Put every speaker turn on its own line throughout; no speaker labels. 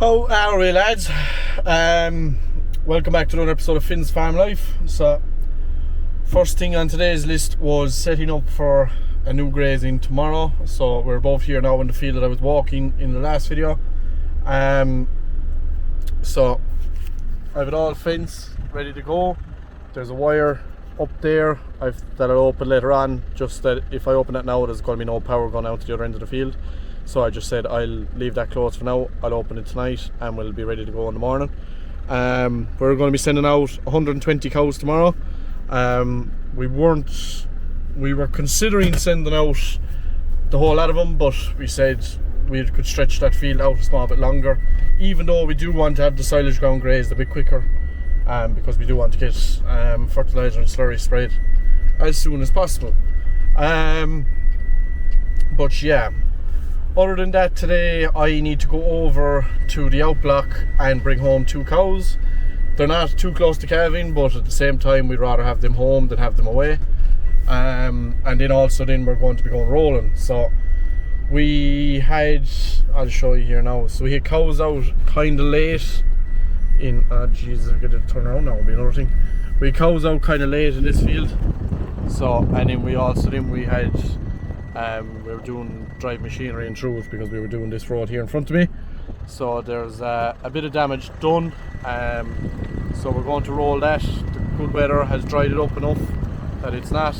How are we, lads? Welcome back to another episode of Finn's Farm Life. So, first thing on today's list was setting up for a new grazing tomorrow. So we're both here now in the field that I was walking in the last video. So I have it all fenced, ready to go. There's a wire up there that'll open later on, just that if I open it now there's going to be no power going out to the other end of the field. So I just said I'll leave that closed for now. I'll open it tonight and we'll be ready to go in the morning. We're going to be sending out 120 cows tomorrow. We were considering sending out the whole lot of them, but we said we could stretch that field out a small bit longer, even though we do want to have the silage ground grazed a bit quicker, because we do want to get fertiliser and slurry sprayed as soon as possible. But yeah, other than that, today I need to go over to the outblock and bring home 2 cows. They're not too close to calving, but at the same time we'd rather have them home than have them away. And then we're going to be going rolling. So we had, I'll show you here now, so we had cows out kind of late in, Jesus, I'm going to turn around now, it'll be another thing. We had cows out kind of late in this field. So, and then we had we were doing drive machinery and throughs because we were doing this road here in front of me. So there's a bit of damage done. So we're going to roll that. The good weather has dried it up enough that it's not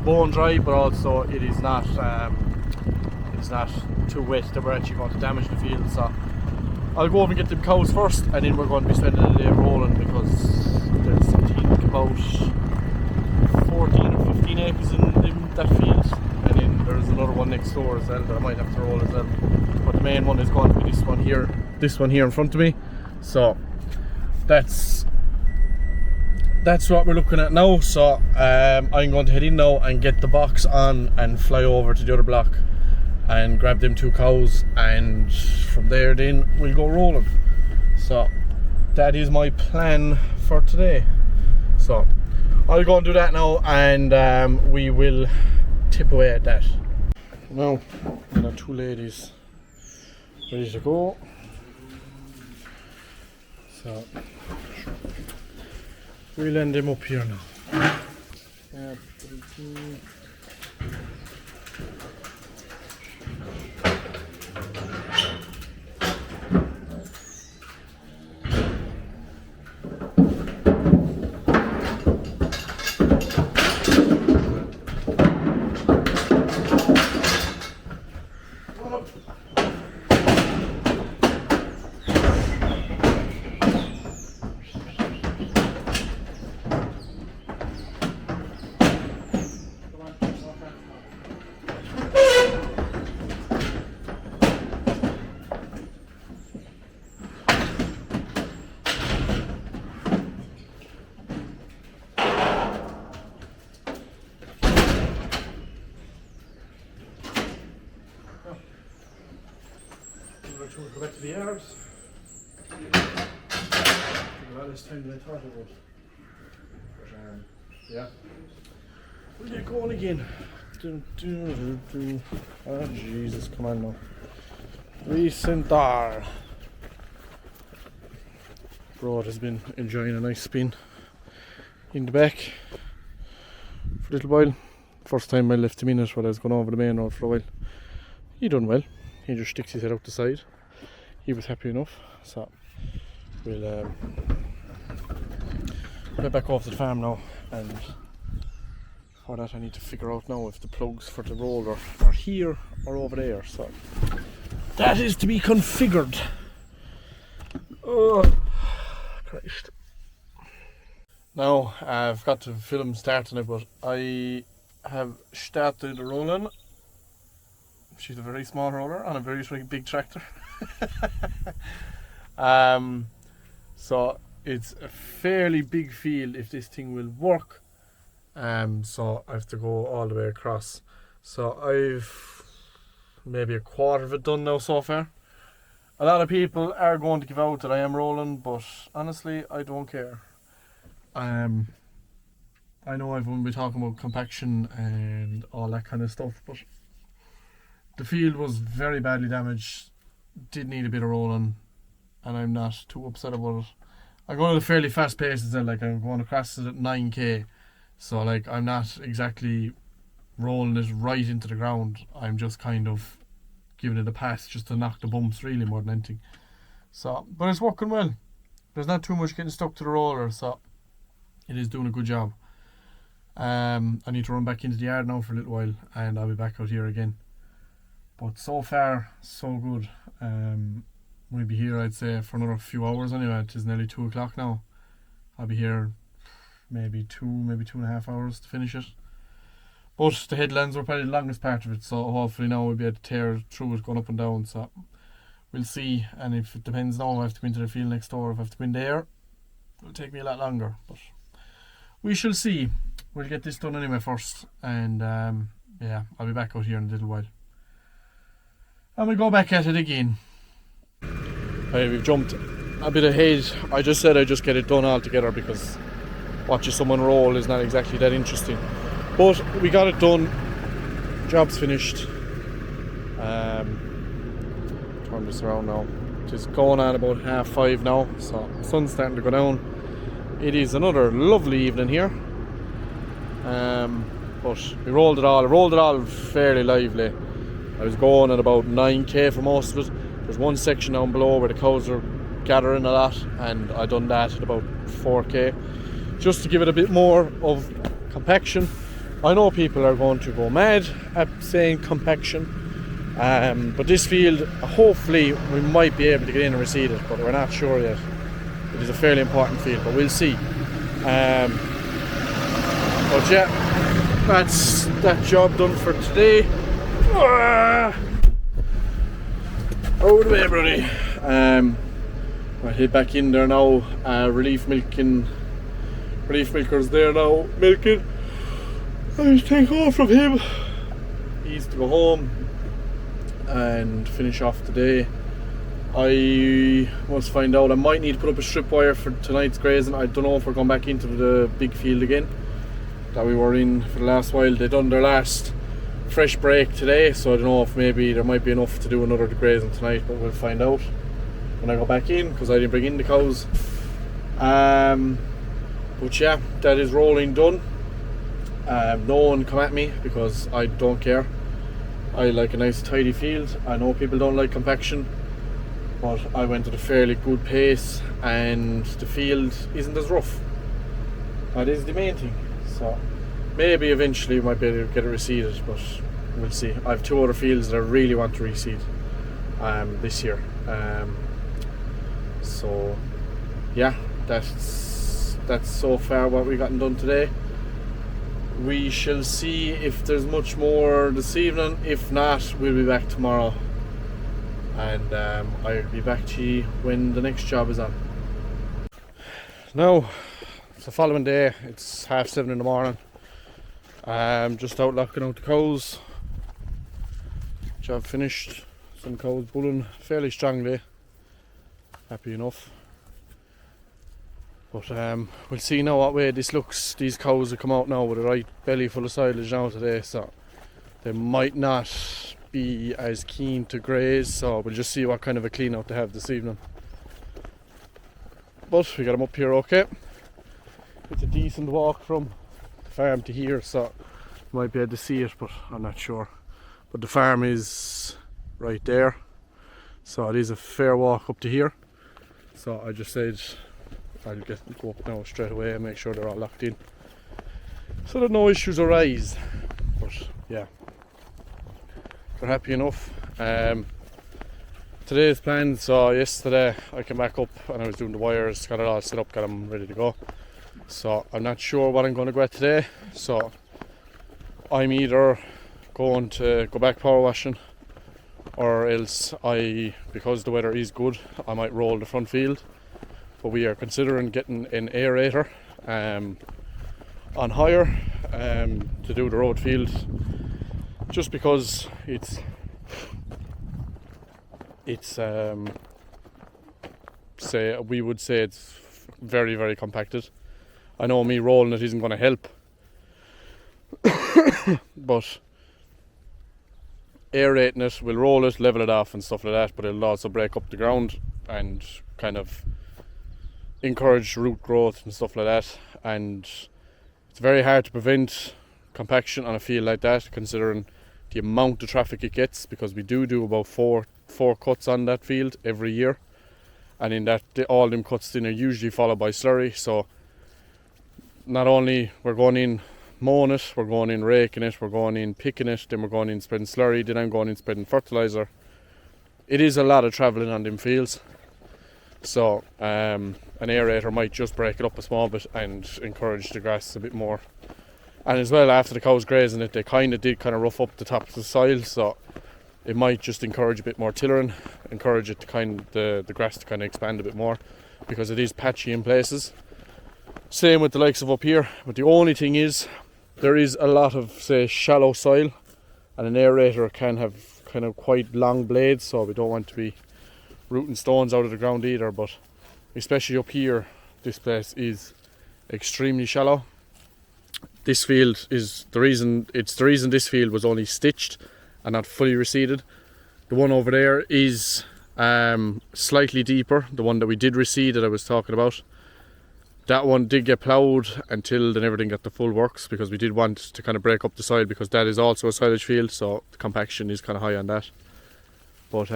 bone dry, but also it's not too wet that we're actually going to damage the field. So I'll go over and get them cows first, and then we're going to be spending the day rolling because there's I think about 14 or 15 acres in that field. And then there's another one next door as well that I might have to roll as well. But the main one is going to be this one here in front of me. So that's what we're looking at now. So I'm going to head in now and get the box on and fly over to the other block and grab them 2 cows, and from there then we'll go rolling. So that is my plan for today. So I'll go and do that now, and we will tip away at that. Now, we have 2 ladies ready to go. So we'll end them up here now. We'll go back to the yards. A lot less time than I thought it would. But yeah, we'll get going again. Oh Jesus, come on now. Recenter. Broad has been enjoying a nice spin in the back for a little while. First time I left him in it while I was going over the main road for a while. He done well. He just sticks his head out the side. He was happy enough, so we'll get back off to the farm now, and for that I need to figure out now if the plugs for the roller are here or over there, so that is to be configured. Oh Christ. Now I've got to film starting it, but I have started rolling. She's a very small roller on a very big tractor. So it's a fairly big field if this thing will work. So I have to go all the way across. So I've maybe a quarter of it done now so far. A lot of people are going to give out that I am rolling, but honestly I don't care. I know everyone will be talking about compaction and all that kind of stuff, but the field was very badly damaged, did need a bit of rolling, and I'm not too upset about it. I'm going at a fairly fast pace as well, like I'm going across it at 9k, so like I'm not exactly rolling it right into the ground. I'm just kind of giving it a pass just to knock the bumps really more than anything. So, but it's working well. There's not too much getting stuck to the roller, so it is doing a good job. I need to run back into the yard now for a little while, and I'll be back out here again. But so far, so good. We'll be here, I'd say, for another few hours anyway. It is nearly 2 o'clock now. I'll be here maybe 2.5 hours to finish it. But the headlands were probably the longest part of it, so hopefully now we'll be able to tear through it going up and down. So we'll see, and if it depends now, I have to go into the field next door. If I have to go in there, it'll take me a lot longer, but we shall see. We'll get this done anyway first, and yeah, I'll be back out here in a little while. And we'll go back at it again. Hey, we've jumped a bit ahead. I just said I'd just get it done all together because watching someone roll is not exactly that interesting. But we got it done. Job's finished. Turn this around now. It's going on about 5:30 now, so the sun's starting to go down. It is another lovely evening here. But we rolled it all. I rolled it all fairly lively. I was going at about 9k for most of it. There's one section down below where the cows are gathering a lot, and I done that at about 4k, just to give it a bit more of compaction. I know people are going to go mad at saying compaction, but this field, hopefully we might be able to get in and reseed it, but we're not sure yet. It is a fairly important field, but we'll see. But yeah, that's that job done for today. Out of the way, buddy. I'll head back in there now. Relief milker's there now, milking. I'll take off from him. He's to go home and finish off the day. I must find out. I might need to put up a strip wire for tonight's grazing. I don't know if we're going back into the big field again that we were in for the last while. They done their last fresh break today, so I don't know if maybe there might be enough to do another grazing tonight, but we'll find out when I go back in, because I didn't bring in the cows. But yeah, that is rolling done. No one come at me because I don't care. I like a nice tidy field. I know people don't like compaction, but I went at a fairly good pace and the field isn't as rough. That is the main thing. So maybe eventually we might be able to get it reseeded, but we'll see. I have 2 other fields that I really want to reseed this year. So yeah, that's so far what we've gotten done today. We shall see if there's much more this evening. If not, we'll be back tomorrow, and I'll be back to you when the next job is on. Now, it's the following day. It's 7:30 in the morning. Just out locking out the cows. Job finished. Some cows bulling fairly strongly. Happy enough. But we'll see now what way this looks. These cows will come out now with a right belly full of silage now today, so they might not be as keen to graze, so we'll just see what kind of a clean out they have this evening. But we got them up here okay. It's a decent walk from the farm to here, so you might be able to see it, but I'm not sure. But the farm is right there, so it is a fair walk up to here. So I just said I'll go up now straight away and make sure they're all locked in, so that no issues arise. But yeah, they're happy enough. Today's plans, so yesterday I came back up and I was doing the wires, got it all set up, got them ready to go. So I'm not sure what I'm going to go at today, so I'm either going to go back power washing, or else because the weather is good, I might roll the front field. But we are considering getting an aerator on hire to do the road field, just because it's we would say it's very, very compacted. I know me rolling it isn't going to help, but aerating it will roll it, level it off and stuff like that, but it'll also break up the ground and kind of encourage root growth and stuff like that. And it's very hard to prevent compaction on a field like that, considering the amount of traffic it gets, because we do about four cuts on that field every year, and in that all them cuts then are usually followed by slurry. So not only we're going in mowing it, we're going in raking it, we're going in picking it, then we're going in spreading slurry, then I'm going in spreading fertilizer. It is a lot of travelling on them fields. So an aerator might just break it up a small bit and encourage the grass a bit more. And as well, after the cows grazing it, they did rough up the top of the soil, so it might just encourage a bit more tillering, encourage it to the grass to expand a bit more, because it is patchy in places. Same with the likes of up here, but the only thing is there is a lot of, say, shallow soil, and an aerator can have quite long blades, so we don't want to be rooting stones out of the ground either. But especially up here, this place is extremely shallow. This field is the reason this field was only stitched and not fully reseeded. The one over there is slightly deeper, the one that we did reseed that I was talking about. That one did get ploughed until then everything got the full works, because we did want to break up the soil, because that is also a silage field, so the compaction is high on that. But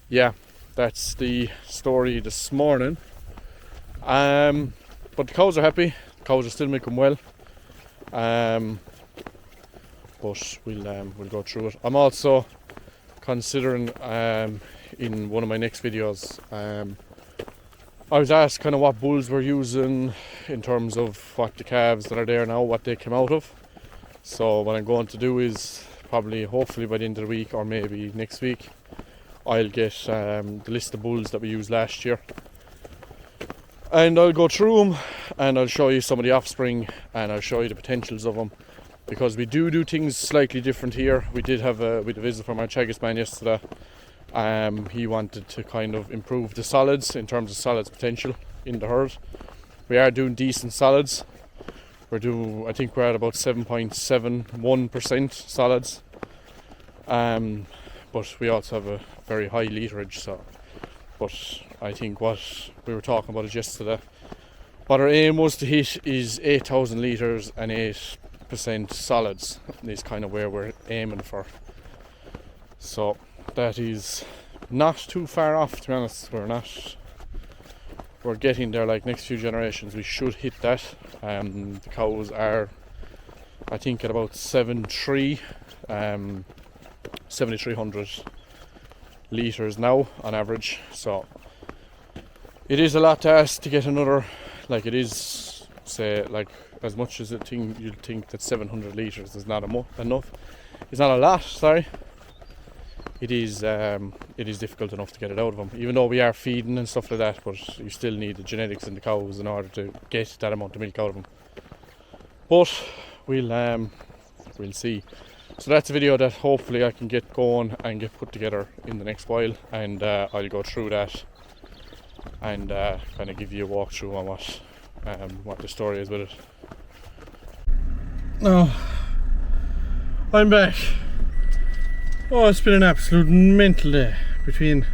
yeah, that's the story this morning. But the cows are happy, the cows are still making well. But we'll go through it. I'm also considering in one of my next videos, I was asked what bulls we're using in terms of what the calves that are there now, what they came out of. So what I'm going to do is hopefully by the end of the week, or maybe next week, I'll get the list of bulls that we used last year, and I'll go through them and I'll show you some of the offspring, and I'll show you the potentials of them, because we do things slightly different here. We did have a visit from our Chagas man yesterday. He wanted to improve the solids in terms of solids potential in the herd. We are doing decent solids. I think we're at about 7.71% solids. But we also have a very high literage, so. But I think what we were talking about is yesterday, what our aim was to hit is 8,000 litres and 8% solids. Is where we're aiming for. So that is not too far off, to be honest. We're getting there. Like next few generations we should hit that. The cows are, I think, at about 7,300 litres now on average. So it is a lot to ask to get another, it is, say, as much as you'd think that 700 litres is not enough. It's not a lot, sorry. It is difficult enough to get it out of them, even though we are feeding and stuff like that, but you still need the genetics in the cows in order to get that amount of milk out of them. But we'll see. So that's a video that hopefully I can get going and get put together in the next while, and I'll go through that and give you a walkthrough on what the story is with it. Oh, I'm back. Oh, it's been an absolute mental day. Been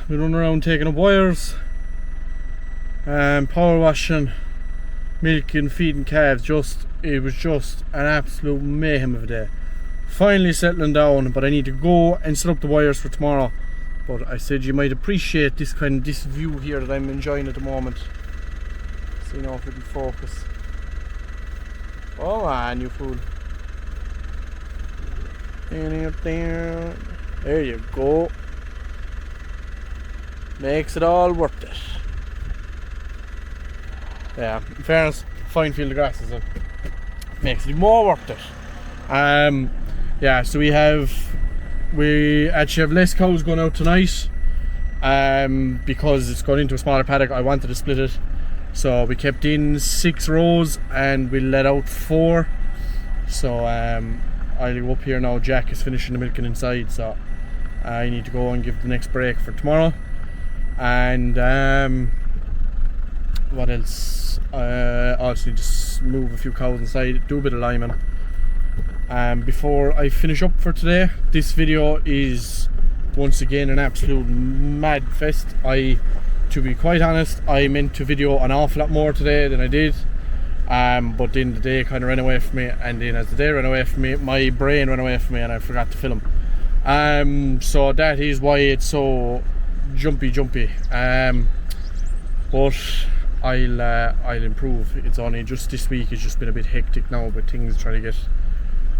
running around taking up wires, power washing, milking, feeding calves. It was just an absolute mayhem of a day. Finally settling down, but I need to go and set up the wires for tomorrow. But I said you might appreciate this view here that I'm enjoying at the moment. See now if it'll focus. Oh man, you fool. There you go. Makes it all worth it. Yeah, in fairness, fine field of grass is it. Makes it more worth it. Yeah, so we actually have less cows going out tonight. Because it's going into a smaller paddock. I wanted to split it, so we kept in 6 rows and we let out 4. So I'll go up here now. Jack is finishing the milking inside, so I need to go and give the next break for tomorrow. And what else? I also need to move a few cows inside, do a bit of liming. Before I finish up for today, this video is once again an absolute mad fest. To be quite honest, I meant to video an awful lot more today than I did, but then the day kind of ran away from me, and then as the day ran away from me, my brain ran away from me and I forgot to film. So that is why it's so jumpy. But I'll improve. It's only just this week, it's just been a bit hectic now with things trying to get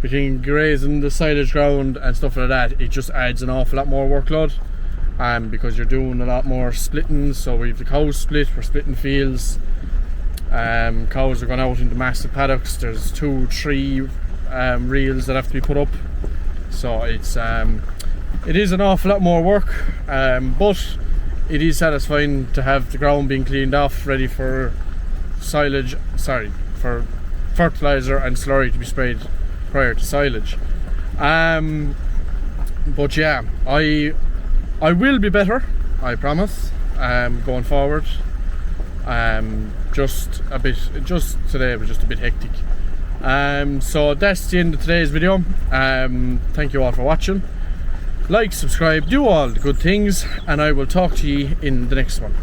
between grazing the silage ground and stuff like that. It just adds an awful lot more workload, because you're doing a lot more splitting. So we have the cows split, we're splitting fields. Cows are going out into massive paddocks. There's 2-3 reels that have to be put up, so it is an awful lot more work, but it is satisfying to have the ground being cleaned off, ready for for fertilizer and slurry to be sprayed prior to silage. But yeah, I will be better, I promise, going forward. Just today was just a bit hectic. So that's the end of today's video. Thank you all for watching. Like, subscribe, do all the good things, and I will talk to you in the next one.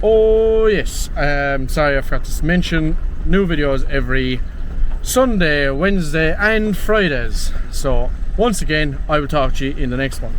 Oh yes, sorry I forgot to mention, new videos every Sunday, Wednesday and Fridays. So once again, I will talk to you in the next one.